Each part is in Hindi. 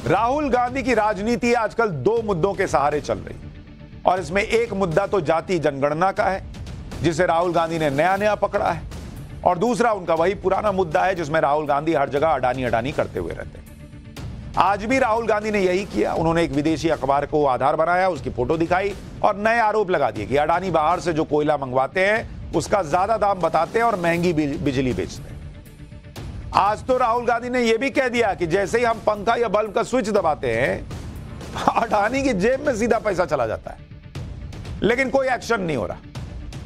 राहुल गांधी की राजनीति आजकल दो मुद्दों के सहारे चल रही है और इसमें एक मुद्दा तो जाति जनगणना का है जिसे राहुल गांधी ने नया नया पकड़ा है और दूसरा उनका वही पुराना मुद्दा है जिसमें राहुल गांधी हर जगह अडानी अडानी करते हुए रहते हैं। आज भी राहुल गांधी ने यही किया। उन्होंने एक विदेशी अखबार को आधार बनाया, उसकी फोटो दिखाई और नए आरोप लगा दिए कि अडानी बाहर से जो कोयला मंगवाते हैं उसका ज्यादा दाम बताते हैं और महंगी बिजली बेचते हैं। आज तो राहुल गांधी ने यह भी कह दिया कि जैसे ही हम पंखा या बल्ब का स्विच दबाते हैं अडानी की जेब में सीधा पैसा चला जाता है, लेकिन कोई एक्शन नहीं हो रहा।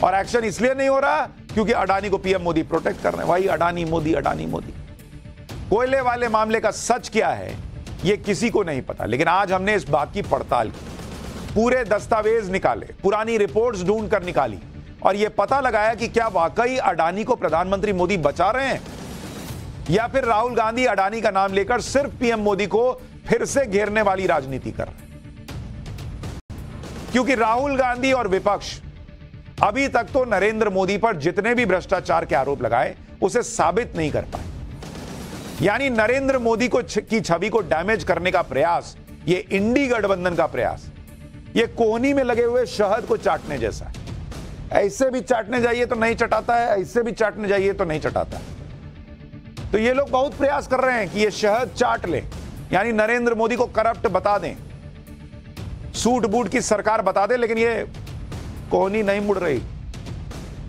और एक्शन इसलिए नहीं हो रहा क्योंकि अडानी को पीएम मोदी प्रोटेक्ट कर रहे हैं। वही अडानी मोदी अडानी मोदी। कोयले वाले मामले का सच क्या है यह किसी को नहीं पता, लेकिन आज हमने इस बात की पड़ताल की, पूरे दस्तावेज निकाले, पुरानी रिपोर्ट्स ढूंढ कर निकाली और यह पता लगाया कि क्या वाकई अडानी को प्रधानमंत्री मोदी बचा रहे हैं या फिर राहुल गांधी अडानी का नाम लेकर सिर्फ पीएम मोदी को फिर से घेरने वाली राजनीति कर रहे हैं। क्योंकि राहुल गांधी और विपक्ष अभी तक तो नरेंद्र मोदी पर जितने भी भ्रष्टाचार के आरोप लगाए उसे साबित नहीं कर पाए। यानी नरेंद्र मोदी की छवि को डैमेज करने का प्रयास, ये इंडी गठबंधन का प्रयास, ये कोहनी में लगे हुए शहद को चाटने जैसा है। ऐसे भी चाटने जाइए तो नहीं चटाता है, ऐसे भी चाटने जाइए तो नहीं चटाता है। तो ये लोग बहुत प्रयास कर रहे हैं कि ये शहद चाट ले, यानी नरेंद्र मोदी को करप्ट बता दें, सूट बूट की सरकार बता दें, लेकिन ये कोहनी नहीं मुड़ रही।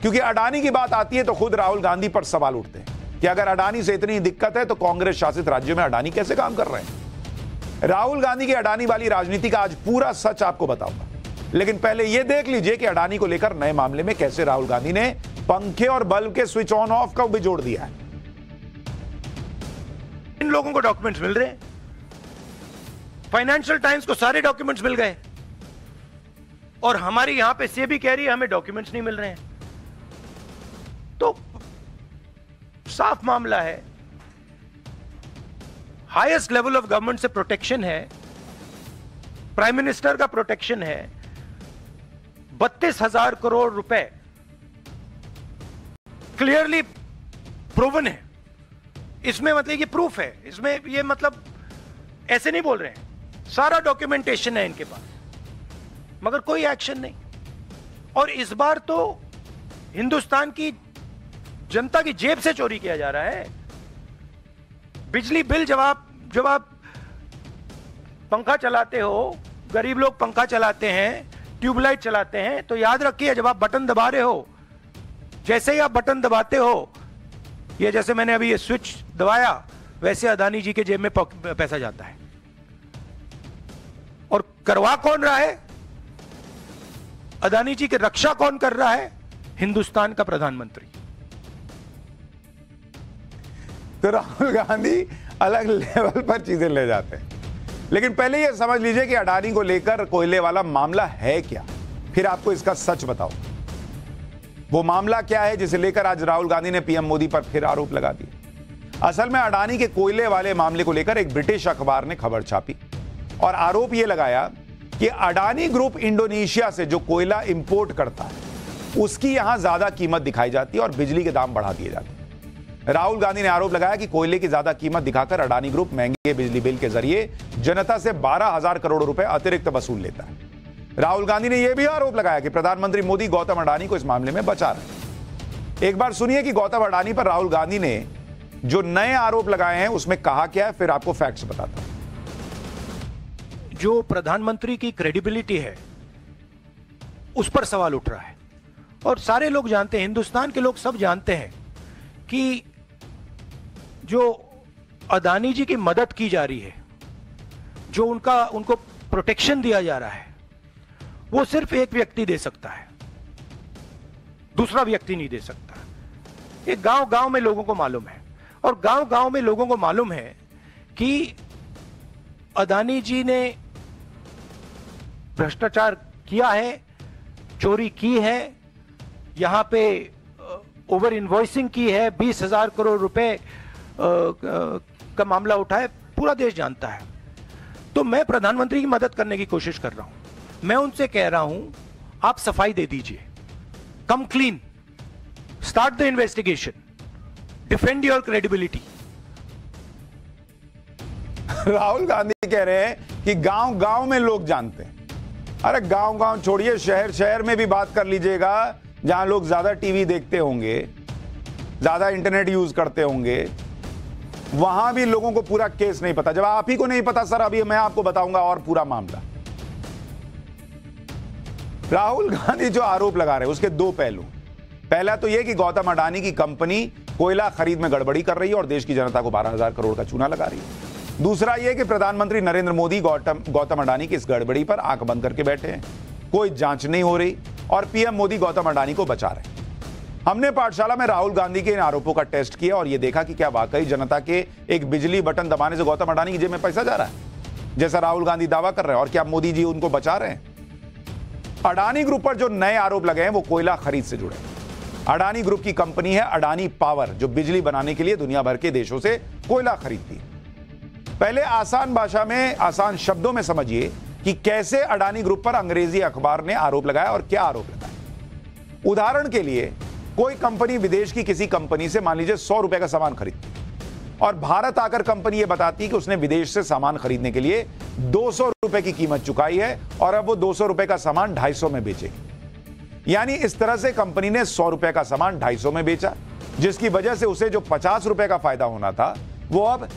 क्योंकि अडानी की बात आती है तो खुद राहुल गांधी पर सवाल उठते हैं कि अगर अडानी से इतनी दिक्कत है तो कांग्रेस शासित राज्यों में अडानी कैसे काम कर रहे हैं। राहुल गांधी की अडानी वाली राजनीति का आज पूरा सच आपको बताऊंगा, लेकिन पहले यह देख लीजिए कि अडानी को लेकर नए मामले में कैसे राहुल गांधी ने पंखे और बल्ब के स्विच ऑन ऑफ का भी जोड़ दिया है। इन लोगों को डॉक्यूमेंट्स मिल रहे हैं, फाइनेंशियल टाइम्स को सारे डॉक्यूमेंट्स मिल गए और हमारी यहां पे सेबी कह रही है हमें डॉक्यूमेंट्स नहीं मिल रहे हैं। तो साफ मामला है, हाईएस्ट लेवल ऑफ गवर्नमेंट से प्रोटेक्शन है, प्राइम मिनिस्टर का प्रोटेक्शन है। 32,000 करोड़ रुपए क्लियरली प्रूवन है। इसमें मतलब ये प्रूफ है, इसमें ये मतलब ऐसे नहीं बोल रहे हैं, सारा डॉक्यूमेंटेशन है इनके पास, मगर कोई एक्शन नहीं। और इस बार तो हिंदुस्तान की जनता की जेब से चोरी किया जा रहा है। बिजली बिल जब आप पंखा चलाते हो, गरीब लोग पंखा चलाते हैं, ट्यूबलाइट चलाते हैं, तो याद रखिए जब आप बटन दबा रहे हो, जैसे ही आप बटन दबाते हो, ये जैसे मैंने अभी ये स्विच दबाया, वैसे अदानी जी के जेब में पैसा जाता है। और करवा कौन रहा है? अदानी जी की रक्षा कौन कर रहा है? हिंदुस्तान का प्रधानमंत्री। तो राहुल गांधी अलग लेवल पर चीजें ले जाते हैं। लेकिन पहले यह समझ लीजिए कि अडानी को लेकर कोयले वाला मामला है क्या, फिर आपको इसका सच बताओ। वो मामला क्या है जिसे लेकर आज राहुल गांधी ने पीएम मोदी पर फिर आरोप लगा दिए। असल में अडानी के कोयले वाले मामले को लेकर एक ब्रिटिश अखबार ने खबर छापी और आरोप यह लगाया कि अडानी ग्रुप इंडोनेशिया से जो कोयला इंपोर्ट करता है उसकी यहां ज्यादा कीमत दिखाई जाती है और बिजली के दाम बढ़ा दिए जाते हैं। राहुल गांधी ने आरोप लगाया कि कोयले की ज्यादा कीमत दिखाकर अडानी ग्रुप महंगे बिजली बिल के जरिए जनता से 12,000 करोड़ रुपए अतिरिक्त वसूल लेता है। राहुल गांधी ने यह भी आरोप लगाया कि प्रधानमंत्री मोदी गौतम अडानी को इस मामले में बचा रहे हैं। एक बार सुनिए कि गौतम अडानी पर राहुल गांधी ने जो नए आरोप लगाए हैं उसमें कहा क्या है, फिर आपको फैक्ट्स बताता हूं। जो प्रधानमंत्री की क्रेडिबिलिटी है उस पर सवाल उठ रहा है और सारे लोग जानते हैं, हिंदुस्तान के लोग सब जानते हैं कि जो अदानी जी की मदद की जा रही है, जो उनको प्रोटेक्शन दिया जा रहा है, वो सिर्फ एक व्यक्ति दे सकता है, दूसरा व्यक्ति नहीं दे सकता। ये गांव गांव में लोगों को मालूम है और गांव गांव में लोगों को मालूम है कि अदानी जी ने भ्रष्टाचार किया है, चोरी की है, यहां पे ओवर इनवॉइसिंग की है, 20,000 करोड़ रुपए का मामला उठा है, पूरा देश जानता है। तो मैं प्रधानमंत्री की मदद करने की कोशिश कर रहा हूं। मैं उनसे कह रहा हूं आप सफाई दे दीजिए, कम clean, start the investigation, defend your credibility. Rahul Gandhi कह रहे हैं कि गांव गांव में लोग जानते हैं। अरे गांव गांव छोड़िए, शहर शहर में भी बात कर लीजिएगा, जहां लोग ज्यादा टीवी देखते होंगे, ज्यादा इंटरनेट यूज करते होंगे, वहां भी लोगों को पूरा केस नहीं पता। जब आप ही को नहीं पता सर, अभी मैं आपको बताऊंगा और पूरा मामला। राहुल गांधी जो आरोप लगा रहे हैं उसके दो पहलू। पहला तो यह कि गौतम अडानी की कंपनी कोयला खरीद में गड़बड़ी कर रही है और देश की जनता को 12,000 करोड़ का चूना लगा रही है। दूसरा यह कि प्रधानमंत्री नरेंद्र मोदी गौतम अडानी की इस गड़बड़ी पर आंख बंद करके बैठे हैं, कोई जांच नहीं हो रही और पीएम मोदी गौतम अडानी को बचा रहे हैं। हमने पाठशाला में राहुल गांधी के इन आरोपों का टेस्ट किया और यह देखा कि क्या वाकई जनता के एक बिजली बटन दबाने से गौतम अडानी की जेब में पैसा जा रहा है, जैसा राहुल गांधी दावा कर रहे हैं, और क्या मोदी जी उनको बचा रहे हैं। अडानी ग्रुप पर जो नए आरोप लगे हैं वो कोयला खरीद से जुड़े। अडानी ग्रुप की कंपनी है अडानी पावर, जो बिजली बनाने के लिए दुनिया भर के देशों से कोयला खरीदती है। पहले आसान भाषा में, आसान शब्दों में समझिए कि कैसे अडानी ग्रुप पर अंग्रेजी अखबार ने आरोप लगाया और क्या आरोप लगाया। उदाहरण के लिए, कोई कंपनी विदेश की किसी कंपनी से मान लीजिए 100 रुपए का सामान खरीदती और भारत आकर कंपनी यह बताती कि उसने विदेश से सामान खरीदने के लिए 200 रुपए की कीमत चुकाई है और अब वो 200 रुपए का सामान 250 में बेचेगी। यानी इस तरह से कंपनी ने 100 रुपए का सामान 250 में बेचा, जिसकी वजह से उसे जो 50 रुपए का फायदा होना था वो अब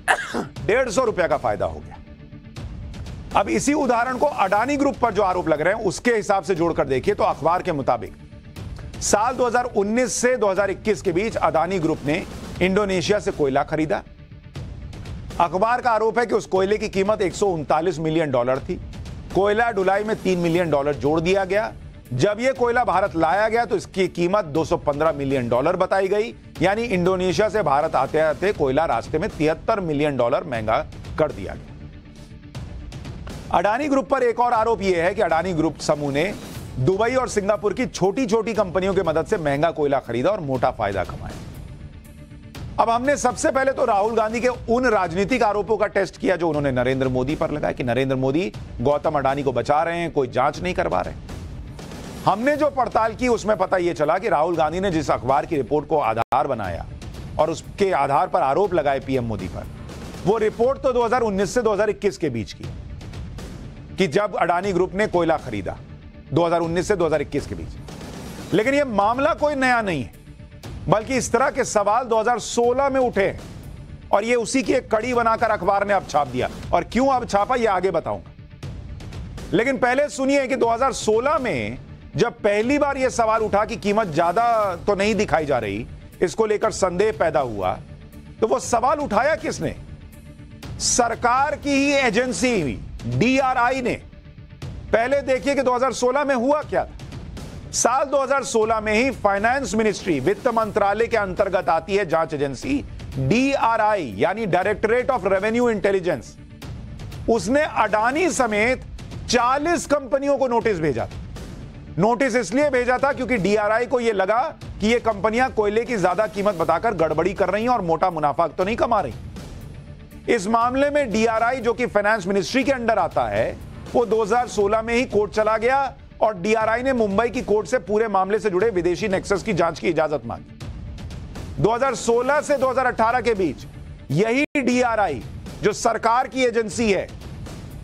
150 रुपए का फायदा हो गया। अब इसी उदाहरण को अडानी ग्रुप पर जो आरोप लग रहे हैं उसके हिसाब से जोड़कर देखिए तो अखबार के मुताबिक साल 2019 से 2021 के बीच अडानी ग्रुप ने इंडोनेशिया से कोयला खरीदा। अखबार का आरोप है कि उस कोयले की कीमत $139 मिलियन थी। कोयला ढुलाई में $3 मिलियन जोड़ दिया गया। जब यह कोयला भारत लाया गया तो इसकी कीमत $215 मिलियन बताई गई। यानी इंडोनेशिया से भारत आते आते कोयला रास्ते में $73 मिलियन महंगा कर दिया गया। अडानी ग्रुप पर एक और आरोप यह है कि अडानी ग्रुप समूह ने दुबई और सिंगापुर की छोटी छोटी कंपनियों की मदद से महंगा कोयला खरीदा और मोटा फायदा कमाया। अब हमने सबसे पहले तो राहुल गांधी के उन राजनीतिक आरोपों का टेस्ट किया जो उन्होंने नरेंद्र मोदी पर लगाया कि नरेंद्र मोदी गौतम अडानी को बचा रहे हैं, कोई जांच नहीं करवा रहे। हमने जो पड़ताल की उसमें पता यह चला कि राहुल गांधी ने जिस अखबार की रिपोर्ट को आधार बनाया और उसके आधार पर आरोप लगाए पीएम मोदी पर, वो रिपोर्ट तो 2019 से 2021 के बीच की, कि जब अडानी ग्रुप ने कोयला खरीदा 2019 से 2021 के बीच। लेकिन यह मामला कोई नया नहीं है, बल्कि इस तरह के सवाल 2016 में उठे और यह उसी की एक कड़ी बनाकर अखबार ने अब छाप दिया। और क्यों अब छापा यह आगे बताऊंगा, लेकिन पहले सुनिए कि 2016 में जब पहली बार यह सवाल उठा कि कीमत ज्यादा तो नहीं दिखाई जा रही, इसको लेकर संदेह पैदा हुआ, तो वो सवाल उठाया किसने? सरकार की ही एजेंसी हुई DRI ने। पहले देखिए कि 2016 में हुआ क्या था। साल 2016 में ही फाइनेंस मिनिस्ट्री, वित्त मंत्रालय के अंतर्गत आती है जांच एजेंसी DRI, यानी डायरेक्टरेट ऑफ रेवेन्यू इंटेलिजेंस। उसने अडानी समेत 40 कंपनियों को नोटिस भेजा था। नोटिस इसलिए भेजा था क्योंकि DRI को यह लगा कि ये कंपनियां कोयले की ज्यादा कीमत बताकर गड़बड़ी कर रही हैं और मोटा मुनाफा तो नहीं कमा रही। इस मामले में DRI, जो कि फाइनेंस मिनिस्ट्री के अंडर आता है, वो 2016 में ही कोर्ट चला गया और DRI ने मुंबई की कोर्ट से पूरे मामले से जुड़े विदेशी नेक्सस की जांच की इजाजत मांगी। 2016 से 2018 के बीच यही DRI, जो सरकार की एजेंसी है,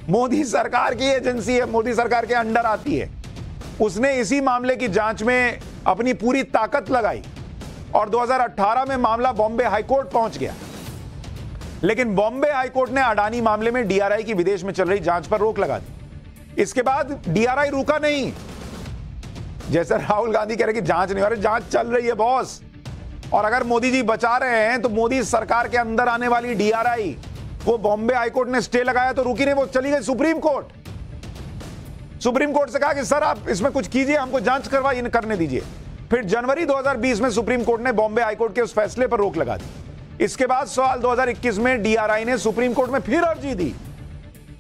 मोदी सरकार की एजेंसी है, मोदी सरकार के अंडर आती है, उसने इसी मामले की जांच में अपनी पूरी ताकत लगाई और 2018 में मामला बॉम्बे हाईकोर्ट पहुंच गया। लेकिन बॉम्बे हाईकोर्ट ने अडानी मामले में DRI की विदेश में चल रही जांच पर रोक लगा दी। इसके बाद DRI रुका नहीं। जैसे राहुल गांधी कह रहे कि जांच नहीं हो रही, जांच चल रही है बॉस। और अगर मोदी जी बचा रहे हैं तो मोदी सरकार के अंदर आने वाली DRI, वो बॉम्बे हाईकोर्ट ने स्टे लगाया तो रुकी नहीं, वो चली गई सुप्रीम कोर्ट। सुप्रीम कोर्ट से कहा कि सर आप इसमें कुछ कीजिए, हमको जांच करने दीजिए। फिर जनवरी 2020 में सुप्रीम कोर्ट ने बॉम्बे हाईकोर्ट के उस फैसले पर रोक लगा दी। इसके बाद साल 2021 में DRI ने सुप्रीम कोर्ट में फिर अर्जी दी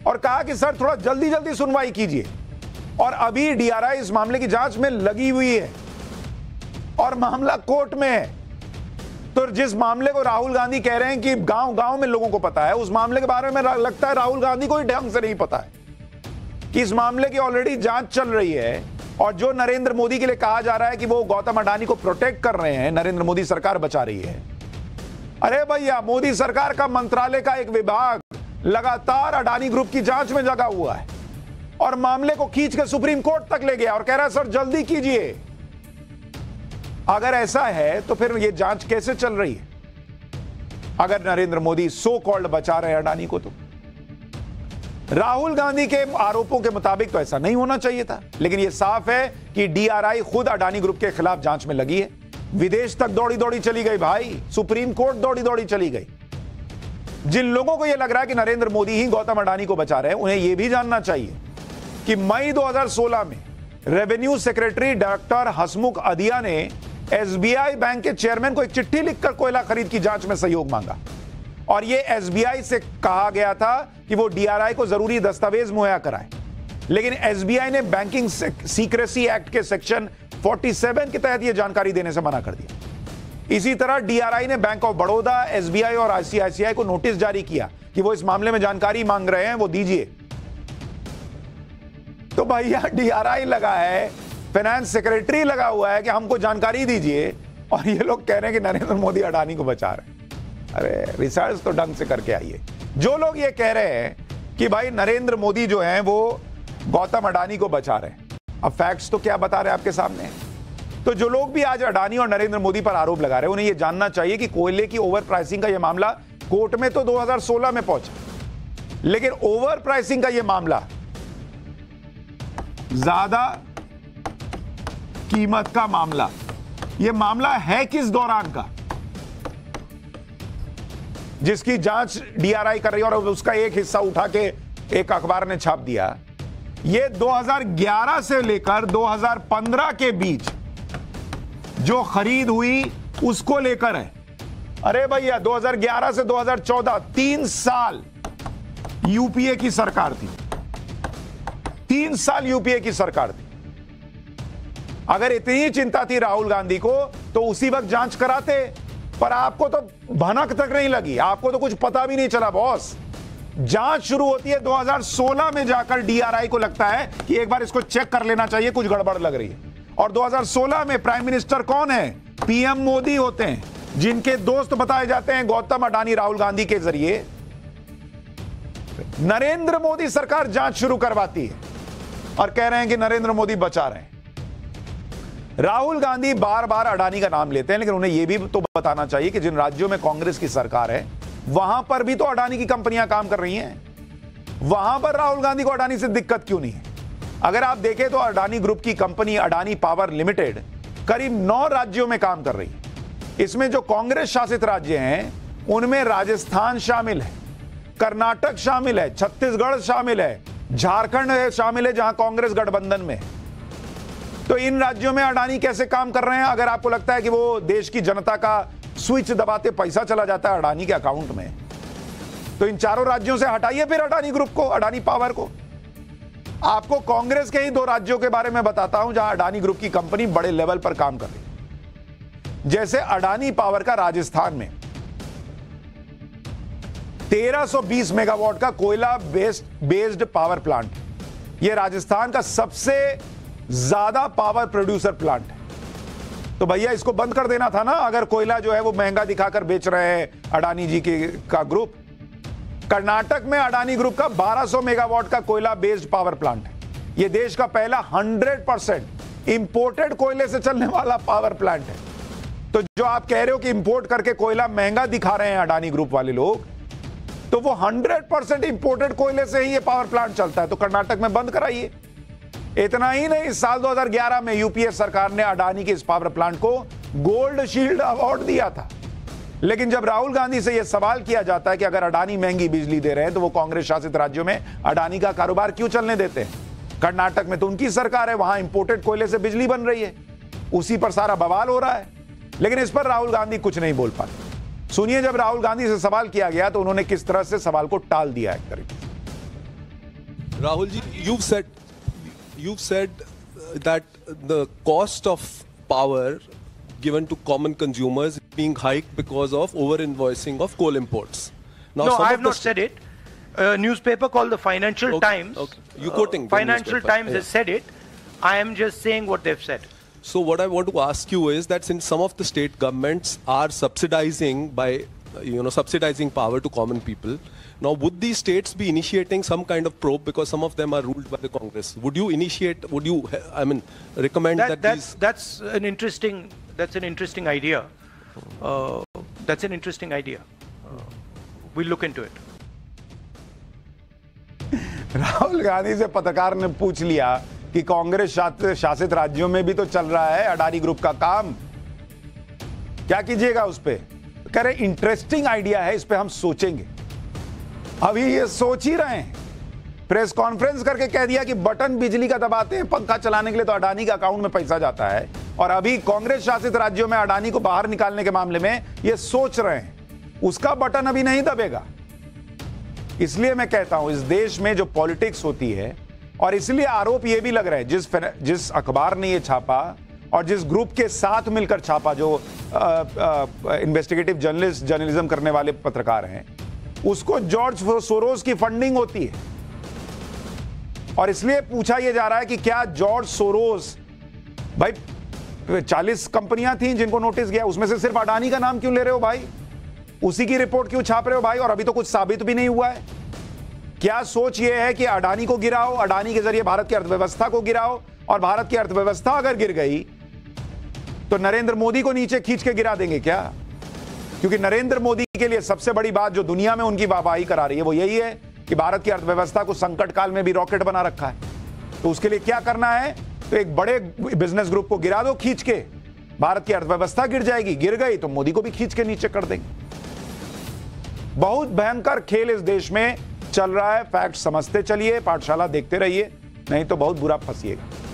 और कहा कि सर थोड़ा जल्दी जल्दी सुनवाई कीजिए। और अभी DRI इस मामले की जांच में लगी हुई है और मामला कोर्ट में है। तो जिस मामले को राहुल गांधी कह रहे हैं कि गांव गांव में लोगों को पता है, उस मामले के बारे में लगता है राहुल गांधी को ही ढंग से नहीं पता है कि इस मामले की ऑलरेडी जांच चल रही है। और जो नरेंद्र मोदी के लिए कहा जा रहा है कि वो गौतम अडानी को प्रोटेक्ट कर रहे हैं, नरेंद्र मोदी सरकार बचा रही है। अरे भैया, मोदी सरकार का मंत्रालय का एक विभाग लगातार अडानी ग्रुप की जांच में लगा हुआ है और मामले को खींच के सुप्रीम कोर्ट तक ले गया और कह रहा है सर जल्दी कीजिए। अगर ऐसा है तो फिर यह जांच कैसे चल रही है? अगर नरेंद्र मोदी सो कॉल्ड बचा रहे हैं अडानी को, तो राहुल गांधी के आरोपों के मुताबिक तो ऐसा नहीं होना चाहिए था, लेकिन यह साफ है कि डीआरआई खुद अडानी ग्रुप के खिलाफ जांच में लगी है। विदेश तक दौड़ी दौड़ी चली गई भाई, सुप्रीम कोर्ट दौड़ी दौड़ी चली गई। जिन लोगों को यह लग रहा है कि नरेंद्र मोदी ही गौतम अडानी को बचा रहे हैं, उन्हें यह भी जानना चाहिए कि मई 2016 में रेवेन्यू सेक्रेटरी डॉक्टर हसमुख अधिया ने एसबीआई बैंक के चेयरमैन को एक चिट्ठी लिखकर कोयला खरीद की जांच में सहयोग मांगा और यह एसबीआई से कहा गया था कि वो डीआरआई को जरूरी दस्तावेज मुहैया कराए, लेकिन एसबीआई ने बैंकिंग सीक्रेसी एक्ट के सेक्शन 47 के तहत यह जानकारी देने से मना कर दिया। इसी तरह डीआरआई ने बैंक ऑफ बड़ौदा, एसबीआई और आईसीआईसीआई को नोटिस जारी किया कि वो इस मामले में जानकारी मांग रहे हैं, वो दीजिए। तो भैया डीआरआई लगा है, फाइनेंस सेक्रेटरी लगा हुआ है कि हमको जानकारी दीजिए, और ये लोग कह रहे हैं कि नरेंद्र मोदी अडानी को बचा रहे हैं। अरे रिसर्च तो ढंग से करके आइए। जो लोग ये कह रहे हैं कि भाई नरेंद्र मोदी जो हैं वो गौतम अडानी को बचा रहे हैं, अब फैक्ट्स तो क्या बता रहे हैं आपके सामने। तो जो लोग भी आज अडानी और नरेंद्र मोदी पर आरोप लगा रहे हैं, उन्हें यह जानना चाहिए कि कोयले की ओवर प्राइसिंग का यह मामला कोर्ट में तो 2016 में पहुंचा, लेकिन ओवर प्राइसिंग का यह मामला, ज्यादा कीमत का मामला, यह मामला है किस दौरान का, जिसकी जांच डीआरआई कर रही है और उसका एक हिस्सा उठा के एक अखबार ने छाप दिया। यह 2011 से लेकर 2015 के बीच जो खरीद हुई उसको लेकर है। अरे भैया 2011 से 2014 3 साल यूपीए की सरकार थी, 3 साल यूपीए की सरकार थी। अगर इतनी चिंता थी राहुल गांधी को तो उसी वक्त जांच कराते, पर आपको तो भनक तक नहीं लगी, आपको तो कुछ पता भी नहीं चला बॉस। जांच शुरू होती है 2016 में जाकर डीआरआई को लगता है कि एक बार इसको चेक कर लेना चाहिए, कुछ गड़बड़ लग रही है। और 2016 में प्राइम मिनिस्टर कौन है? पीएम मोदी होते हैं, जिनके दोस्त बताए जाते हैं गौतम अडानी राहुल गांधी के जरिए। नरेंद्र मोदी सरकार जांच शुरू करवाती है और कह रहे हैं कि नरेंद्र मोदी बचा रहे हैं। राहुल गांधी बार बार अडानी का नाम लेते हैं, लेकिन उन्हें यह भी तो बताना चाहिए कि जिन राज्यों में कांग्रेस की सरकार है वहां पर भी तो अडानी की कंपनियां काम कर रही हैं। वहां पर राहुल गांधी को अडानी से दिक्कत क्यों नहीं है? अगर आप देखें तो अडानी ग्रुप की कंपनी अडानी पावर लिमिटेड करीब 9 राज्यों में काम कर रही है। इसमें जो कांग्रेस शासित राज्य हैं उनमें राजस्थान शामिल है, कर्नाटक शामिल है, छत्तीसगढ़ शामिल है, झारखंड शामिल है जहां कांग्रेस गठबंधन में है। तो इन राज्यों में अडानी कैसे काम कर रहे हैं? अगर आपको लगता है कि वो देश की जनता का स्विच दबाते पैसा चला जाता है अडानी के अकाउंट में, तो इन चारों राज्यों से हटाइए फिर अडानी ग्रुप को, अडानी पावर को। आपको कांग्रेस के ही 2 राज्यों के बारे में बताता हूं जहां अडानी ग्रुप की कंपनी बड़े लेवल पर काम कर रही है। जैसे अडानी पावर का राजस्थान में 1320 मेगावाट का कोयला बेस्ड पावर प्लांट, यह राजस्थान का सबसे ज्यादा पावर प्रोड्यूसर प्लांट है। तो भैया इसको बंद कर देना था ना, अगर कोयला जो है वो महंगा दिखाकर बेच रहे हैं अडानी जी का ग्रुप। कर्नाटक में अडानी ग्रुप का 1200 मेगावाट का कोयला बेस्ड पावर प्लांट है। यह देश का पहला 100% इंपोर्टेड कोयले से चलने वाला पावर प्लांट है। तो जो आप कह रहे हो कि इंपोर्ट करके कोयला महंगा दिखा रहे हैं अडानी ग्रुप वाले लोग, तो वो 100% इंपोर्टेड कोयले से ही ये पावर प्लांट चलता है। तो कर्नाटक में बंद कराइए। इतना ही नहीं, साल 2011 में यूपीए सरकार ने अडानी के इस पावर प्लांट को गोल्ड शील्ड अवार्ड दिया था। लेकिन जब राहुल गांधी से यह सवाल किया जाता है कि अगर अडानी महंगी बिजली दे रहे हैं तो वो कांग्रेस शासित राज्यों में अडानी का कारोबार क्यों चलने देते हैं? कर्नाटक में तो उनकी सरकार है, वहां इंपोर्टेड कोयले से बिजली बन रही है, उसी पर सारा बवाल हो रहा है। लेकिन इस पर राहुल गांधी कुछ नहीं बोल पाते। सुनिए जब राहुल गांधी से सवाल किया गया तो उन्होंने किस तरह से सवाल को टाल दिया एक तरीके से। Rahul ji, you've said that the cost of power given to common consumers is being hiked because of over-invoicing of coal imports. Now, no, I have not said it. A newspaper called the Financial Times. Okay. You quoting Financial Times has said it. I am just saying what they've said. So what I want to ask you is that since some of the state governments are subsidizing by, subsidizing power to common people, Now, would these states be initiating some kind of probe because some of them are ruled by the Congress? Would you initiate? Would you, I mean, recommend that these? That's an interesting idea. That's an interesting idea. We'll look into it. Rahul Gandhi से पत्रकार ने पूछ लिया कि कांग्रेस शासित राज्यों में भी तो चल रहा है अडानी ग्रुप का काम, क्या कीजिएगा उस पे? कह रहे इंटरेस्टिंग आइडिया है, इस पे हम सोचेंगे। अभी ये सोच ही रहे हैं। प्रेस कॉन्फ्रेंस करके कह दिया कि बटन बिजली का दबाते हैं पंखा चलाने के लिए तो अडानी के अकाउंट में पैसा जाता है, और अभी कांग्रेस शासित राज्यों में अडानी को बाहर निकालने के मामले में ये सोच रहे हैं, उसका बटन अभी नहीं दबेगा। इसलिए मैं कहता हूं इस देश में जो पॉलिटिक्स होती है, और इसलिए आरोप ये भी लग रहा है जिस अखबार ने ये छापा और जिस ग्रुप के साथ मिलकर छापा, जो इन्वेस्टिगेटिव जर्नलिज्म करने वाले पत्रकार हैं, उसको जॉर्ज सोरोस की फंडिंग होती है। और इसलिए पूछा यह जा रहा है कि क्या जॉर्ज सोरोस, भाई 40 कंपनियां थी जिनको नोटिस गया, उसमें से सिर्फ अडानी का नाम क्यों ले रहे हो भाई? उसी की रिपोर्ट क्यों छाप रहे हो भाई? और अभी तो कुछ साबित भी नहीं हुआ है। क्या सोच यह है कि अडानी को गिराओ, अडानी के जरिए भारत की अर्थव्यवस्था को गिराओ, और भारत की अर्थव्यवस्था अगर गिर गई तो नरेंद्र मोदी को नीचे खींच के गिरा देंगे क्या? क्योंकि नरेंद्र मोदी के लिए सबसे बड़ी बात जो दुनिया में उनकी वाहवाही करा रही है वो यही है कि भारत की अर्थव्यवस्था को संकट काल में भी रॉकेट बना रखा है। तो उसके लिए क्या करना है? तो एक बड़े बिजनेस ग्रुप को गिरा दो खींच के, भारत की अर्थव्यवस्था गिर जाएगी, गिर गई तो मोदी को भी खींच के नीचे कर देंगे। बहुत भयंकर खेल इस देश में चल रहा है। फैक्ट समझते चलिए, पाठशाला देखते रहिए, नहीं तो बहुत बुरा फंसिएगा।